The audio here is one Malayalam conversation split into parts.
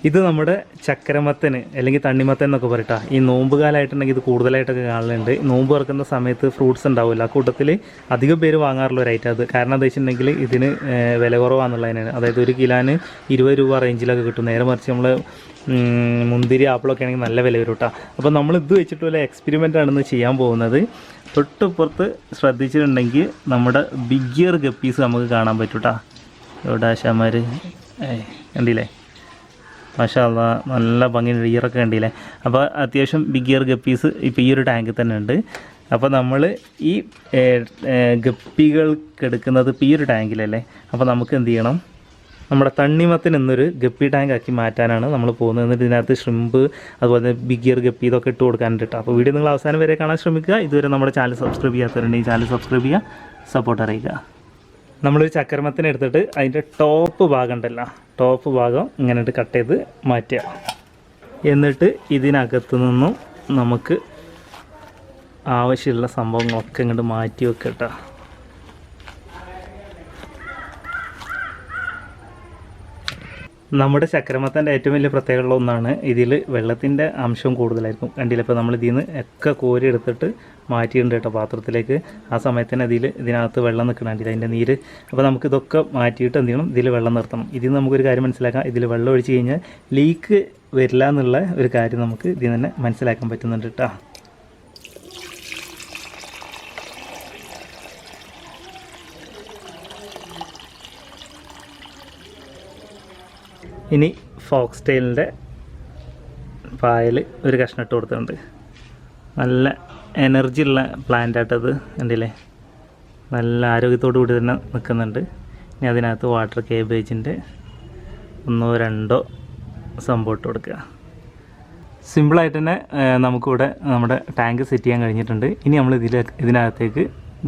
ഇത് നമ്മുടെ ചക്കരമത്തന് അല്ലെങ്കിൽ തണ്ണിമത്തൻ എന്നൊക്കെ പറയട്ടാ. ഈ നോമ്പ് കാലമായിട്ടുണ്ടെങ്കിൽ ഇത് കൂടുതലായിട്ടൊക്കെ കാണലുണ്ട്. നോമ്പ് തുറക്കുന്ന സമയത്ത് ഫ്രൂട്ട്സ് ഉണ്ടാവില്ല, ആ കൂട്ടത്തിൽ അധികം പേര് വാങ്ങാറുള്ള ഒരു ഐറ്റം അത്. കാരണം എന്താ വെച്ചിട്ടുണ്ടെങ്കിൽ ഇതിന് വില കുറവാണെന്നുള്ളതിനാണ്. അതായത് 1 കിലോന് 20 രൂപ റേഞ്ചിലൊക്കെ കിട്ടും. നേരെ മറിച്ച് നമ്മൾ മുന്തിരി ആപ്പിളൊക്കെ ആണെങ്കിൽ നല്ല വില വരും കേട്ടോ. അപ്പോൾ നമ്മളിത് വെച്ചിട്ടുള്ള എക്സ്പെരിമെൻ്റ് ആണെന്ന് ചെയ്യാൻ പോകുന്നത്. തൊട്ടുപുറത്ത് ശ്രദ്ധിച്ചിട്ടുണ്ടെങ്കിൽ നമ്മുടെ ബിഗ് ഇയർ ഗപ്പീസ് നമുക്ക് കാണാൻ പറ്റും കേട്ടോ. ഇവിടെ ആശാമാർ കണ്ടില്ലേ, മാഷാ അല്ലാ നല്ല ഭംഗിയുള്ള ഇയറൊക്കെ കണ്ടില്ലേ. അപ്പോൾ അത്യാവശ്യം ബിഗ് ഇയർ ഗപ്പീസ് ഇപ്പോൾ ഈ ഒരു ടാങ്കിൽ തന്നെ ഉണ്ട്. അപ്പോൾ നമ്മൾ ഈ ഗപ്പികൾക്ക് എടുക്കുന്നത് ഇപ്പോൾ ഈ ഒരു ടാങ്കിലല്ലേ. അപ്പോൾ നമുക്ക് എന്ത് ചെയ്യണം, നമ്മുടെ തണ്ണിമത്തൻ എന്നൊരു ഗപ്പി ടാങ്ക് ആക്കി മാറ്റാനാണ് നമ്മൾ പോകുന്നത്. എന്നിട്ട് ഇതിനകത്ത് ഷ്രിമ്പ് അതുപോലെ ബിഗ് ഇയർ ഗപ്പി ഇതൊക്കെ ഇട്ട് കൊടുക്കാനുണ്ട് കേട്ടോ. അപ്പോൾ വീഡിയോ നിങ്ങൾ അവസാനം വരെ കാണാൻ ശ്രമിക്കുക. ഇതുവരെ നമ്മുടെ ചാനൽ സബ്സ്ക്രൈബ് ചെയ്യാത്തവരുണ്ടെങ്കിൽ ചാനൽ സബ്സ്ക്രൈബ് ചെയ്യുക, സപ്പോർട്ട് അറിയിക്കുക. നമ്മളൊരു ചക്കരമത്തനെ എടുത്തിട്ട് അതിൻ്റെ ടോപ്പ് ഭാഗം ഉണ്ടല്ലോ, ടോപ്പ് ഭാഗം ഇങ്ങനെ കട്ട് ചെയ്ത് മാറ്റുക. എന്നിട്ട് ഇതിനകത്തു നിന്നും നമുക്ക് ആവശ്യമുള്ള സംഭവങ്ങളൊക്കെ ഇങ്ങോട്ട് മാറ്റി വെക്കുക കേട്ടോ. നമ്മുടെ ചക്കരമത്തൻ്റെ ഏറ്റവും വലിയ പ്രത്യേകതയുള്ള ഒന്നാണ് ഇതിൽ വെള്ളത്തിൻ്റെ അംശം കൂടുതലായിരിക്കും. കണ്ടില്ല, ഇപ്പോൾ നമ്മൾ ഇതിൽ നിന്ന് ഒക്കെ കോരി എടുത്തിട്ട് മാറ്റിയിട്ടുണ്ട് കേട്ടോ പാത്രത്തിലേക്ക്. ആ സമയത്തിന് ഇതിനകത്ത് വെള്ളം നിൽക്കണമില്ല, അതിൻ്റെ നീര്. അപ്പോൾ നമുക്കിതൊക്കെ മാറ്റിയിട്ട് എന്ത് ചെയ്യണം, ഇതിൽ വെള്ളം നിർത്തണം. ഇതിൽ നിന്ന് നമുക്കൊരു കാര്യം മനസ്സിലാക്കാം, ഇതിൽ വെള്ളം ഒഴിച്ച് കഴിഞ്ഞാൽ ലീക്ക് വരില്ല എന്നുള്ള ഒരു കാര്യം നമുക്ക് ഇതിൽ തന്നെ മനസ്സിലാക്കാൻ പറ്റുന്നുണ്ട് കേട്ടോ. ഇനി ഫോക്സ് ടെയിലിൻ്റെ പായൽ ഒരു കഷ്ണം ഇട്ട് കൊടുത്തിട്ടുണ്ട്. നല്ല എനർജി ഉള്ള പ്ലാന്റ് ആയിട്ടത് കണ്ടില്ലേ, നല്ല ആരോഗ്യത്തോടു കൂടി തന്നെ നിൽക്കുന്നുണ്ട്. ഇനി അതിനകത്ത് വാട്ടർ കേബേജിൻ്റെ 1-2 സംഭവം ഇട്ട് കൊടുക്കുക. സിമ്പിളായിട്ട് തന്നെ നമുക്കിവിടെ നമ്മുടെ ടാങ്ക് സെറ്റ് ചെയ്യാൻ കഴിഞ്ഞിട്ടുണ്ട്. ഇനി നമ്മൾ ഇതിനകത്തേക്ക്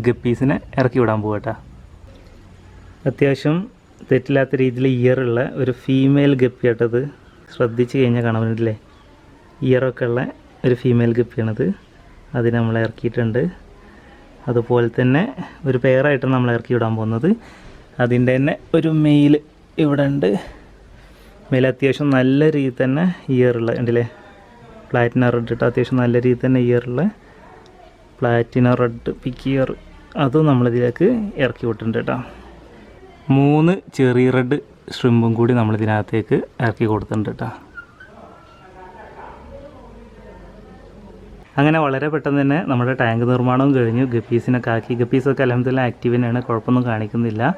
ഗപ്പീസിനെ ഇറക്കി വിടാൻ പോകട്ടെ. അത്യാവശ്യം തെറ്റില്ലാത്ത രീതിയിൽ ഇയറുള്ള ഒരു ഫീമെയിൽ ഗപ്പിയായിട്ടത്. ശ്രദ്ധിച്ച് കഴിഞ്ഞാൽ കാണാൻ വേണ്ടിയില്ലേ, ഇയറൊക്കെ ഉള്ള ഒരു ഫീമെയിൽ ഗപ്പിയാണത്. അതിന് നമ്മൾ ഇറക്കിയിട്ടുണ്ട്. അതുപോലെ തന്നെ ഒരു പെയറായിട്ടാണ് നമ്മൾ ഇറക്കി വിടാൻ പോകുന്നത്. അതിൻ്റെ തന്നെ ഒരു മെയിൽ ഇവിടെ ഉണ്ട്. മെയിൽ അത്യാവശ്യം നല്ല രീതിയിൽ തന്നെ ഇയറുള്ള കണ്ടില്ലേ, പ്ലാറ്റിന റെഡ് ഇട്ട് അത്യാവശ്യം നല്ല രീതിയിൽ തന്നെ ഇയറുള്ള പ്ലാറ്റിന റെഡ് പിക്ക് ഇയർ, അതും നമ്മളിതിലേക്ക് ഇറക്കി വിട്ടിട്ടുണ്ട് കേട്ടോ. 3 ചെറിയ റെഡ് ഷ്രിമ്പും കൂടി നമ്മളിതിനകത്തേക്ക് ഇറക്കി കൊടുത്തിട്ടുണ്ട് കേട്ടോ. അങ്ങനെ വളരെ പെട്ടെന്ന് തന്നെ നമ്മുടെ ടാങ്ക് നിർമ്മാണവും കഴിഞ്ഞു. ഗപ്പീസിനൊക്കെ ആക്കി. ഗപ്പീസൊക്കെ അൽഹംദുലില്ലാഹ് ആക്റ്റീവ് തന്നെയാണ്, കുഴപ്പമൊന്നും കാണിക്കുന്നില്ല.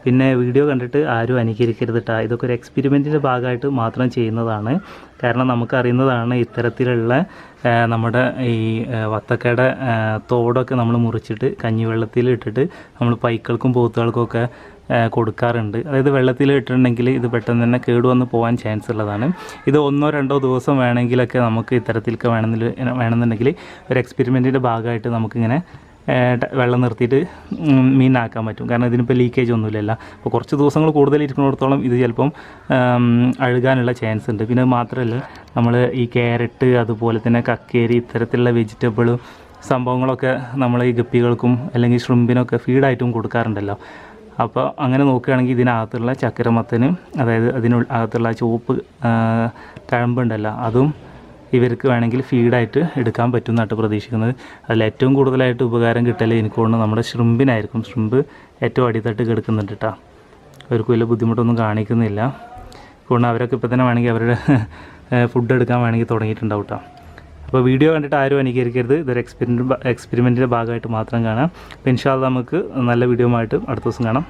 പിന്നെ വീഡിയോ കണ്ടിട്ട് ആരും അനുകരിക്കരുത് കേട്ടോ. ഇതൊക്കെ ഒരു എക്സ്പെരിമെൻറ്റിൻ്റെ ഭാഗമായിട്ട് മാത്രം ചെയ്യുന്നതാണ്. കാരണം നമുക്കറിയുന്നതാണ് ഇത്തരത്തിലുള്ള നമ്മുടെ ഈ വത്തക്കയുടെ തോടൊക്കെ നമ്മൾ മുറിച്ചിട്ട് കഞ്ഞിവെള്ളത്തിൽ ഇട്ടിട്ട് നമ്മൾ പൈക്കൾക്കും പോത്തുകൾക്കൊക്കെ കൊടുക്കാറുണ്ട്. അതായത് വെള്ളത്തിൽ ഇട്ടിട്ടുണ്ടെങ്കിൽ ഇത് പെട്ടെന്ന് തന്നെ കേടുവന്ന് പോകാൻ ചാൻസ് ഉള്ളതാണ്. ഇത് 1-2 ദിവസം വേണമെങ്കിലൊക്കെ നമുക്ക് ഇത്തരത്തിലൊക്കെ വേണമെന്നുണ്ടെങ്കിൽ ഒരു എക്സ്പെരിമെൻറ്റിൻ്റെ ഭാഗമായിട്ട് നമുക്കിങ്ങനെ വെള്ളം നിർത്തിയിട്ട് മീനാക്കാൻ പറ്റും. കാരണം ഇതിനിപ്പോൾ ലീക്കേജ് ഒന്നുമില്ലല്ലോ. അപ്പോൾ കുറച്ച് ദിവസങ്ങൾ കൂടുതൽ ഇരിക്കുന്നിടത്തോളം ഇത് ചിലപ്പം അഴുകാനുള്ള ചാൻസ് ഉണ്ട്. പിന്നെ മാത്രമല്ല നമ്മൾ ഈ ക്യാരറ്റ് അതുപോലെ തന്നെ കക്കേരി ഇത്തരത്തിലുള്ള വെജിറ്റബിൾ സംഭവങ്ങളൊക്കെ നമ്മൾ ഈ ഗപ്പികൾക്കും അല്ലെങ്കിൽ ഷ്രിമ്പിനൊക്കെ ഫീഡായിട്ടും കൊടുക്കാറുണ്ടല്ലോ. അപ്പോൾ അങ്ങനെ നോക്കുകയാണെങ്കിൽ ഇതിനകത്തുള്ള ചക്കരമത്തന്, അതായത് അതിനകത്തുള്ള ചുവപ്പ് തഴമ്പുണ്ടല്ലോ, അതും ഇവർക്ക് വേണമെങ്കിൽ ഫീഡായിട്ട് എടുക്കാൻ പറ്റുമെന്നായിട്ട് പ്രതീക്ഷിക്കുന്നത്. അതിൽ ഏറ്റവും കൂടുതലായിട്ട് ഉപകാരം കിട്ടൽ എനിക്ക് തോന്നുന്നു നമ്മുടെ ഷ്രിമ്പിനായിരിക്കും. ഷ്രിമ്പ് ഏറ്റവും അടിത്തട്ട് കിടക്കുന്നുണ്ട് കേട്ടോ. അവർക്ക് വലിയ ബുദ്ധിമുട്ടൊന്നും കാണിക്കുന്നില്ല. അതുകൊണ്ട് അവരൊക്കെ ഇപ്പോൾ തന്നെ വേണമെങ്കിൽ അവരുടെ ഫുഡ് എടുക്കാൻ വേണമെങ്കിൽ തുടങ്ങിയിട്ടുണ്ടാവും കേട്ടോ. അപ്പോൾ വീഡിയോ കണ്ടിട്ട് ആരും അനുകരിക്കരുത്. ഇതൊരു എക്സ്പെരിമെൻറ്റിൻ്റെ ഭാഗമായിട്ട് മാത്രം കാണാം. അപ്പോൾ ഇൻഷാ അല്ലാഹ് നമുക്ക് നല്ല വീഡിയോ ആയിട്ട് അടുത്ത ദിവസം കാണാം.